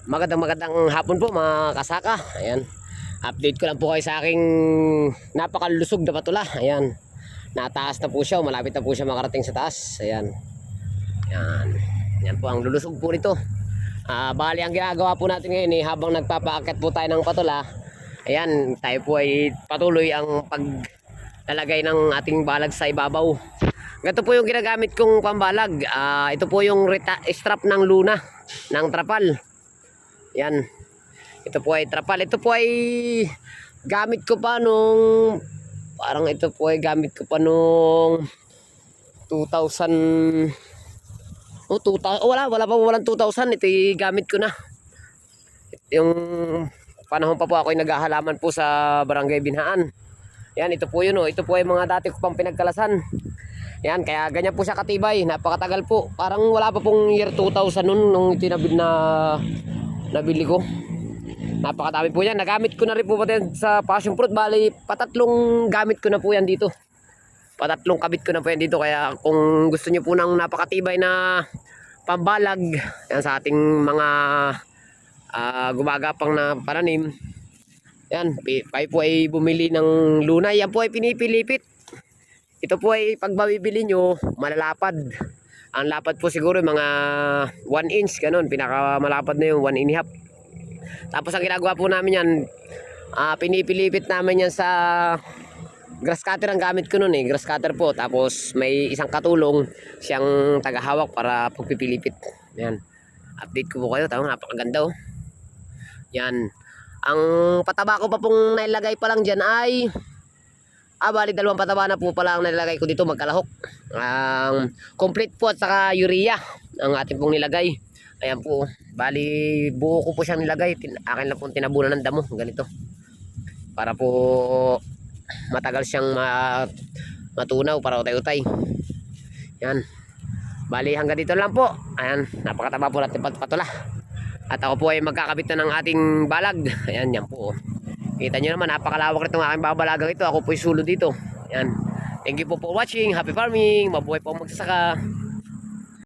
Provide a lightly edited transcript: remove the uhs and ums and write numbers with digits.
Magandang hapon po mga kasaka. Ayan. Update ko lang po kayo sa aking napakalusog na patula. Ayan. Nataas na po siya, malapit na po siya makarating sa taas. Ayan. Ayan. Yan po ang lulusog po nito. Bali ang ginagawa po natin ngayon habang nagpapaakit po tayo ng patula. Ayan, tayo po ay patuloy ang paglalagay ng ating balag sa ibabaw. Ito po yung ginagamit kong pambalag. Ito po yung strap ng luna ng trapal. Yan. Ito po ay trapal. Ito po ay gamit ko pa nung ito po ay gamit ko pa nung 2000. Walang 2000. Ito ay gamit ko na. Yung panahon pa po ako ay naghahalaman po sa Barangay Binhaan. Yan, ito po yun oh. Ito po ay mga dati ko pang pinagkalasan. Yan, kaya ganyan po siya katibay. Napakatagal po. Parang wala pa pong year 2000 nung itinabil na nabili ko. Napakadami po yan. Nagamit ko na rin po pati sa passion fruit. Bali, patatlong gamit ko na po yan dito. Patatlong kabit ko na po yan dito. Kaya kung gusto nyo po ng napakatibay na pambalag yan sa ating mga gumagapang na pananim, yan, kayo po ay bumili ng lunay. Yan po ay pinipilipit. Ito po ay pag mabibili nyo, malalapad. Ang lapad po siguro mga 1 inch, ganun. Pinakamalapad na yung 1.5. Tapos ang ginagawa po namin yan, pinipilipit namin yan sa grass cutter. Ang gamit ko nun grass cutter po. Tapos may isang katulong siyang tagahawak para pagpipilipit. Yan. Update ko po kayo. Tama, napakaganda oh. Yan. Ang pataba ko pa pong nailagay pa lang dyan ay bali 2 pataba na po pala ang nilagay ko dito magkalahok. Complete po at saka urea ang ating pong nilagay. Ayan po. Bali buo ko po siyang nilagay. Akin lang pong tinabunan ng damo. Ganito. Para po matagal siyang matunaw para utay-utay. Yan. Bali hanggang dito lang po. Ayan. Napakataba po natin patula. At ako po ay magkakabit na ng ating balag. Ayan. Yan po. Kita nyo naman, napakalawak nitong aking babalagang ito. Ako po'y sulod dito. Ayan. Thank you po for watching. Happy farming. Mabuhay po ang magsasaka.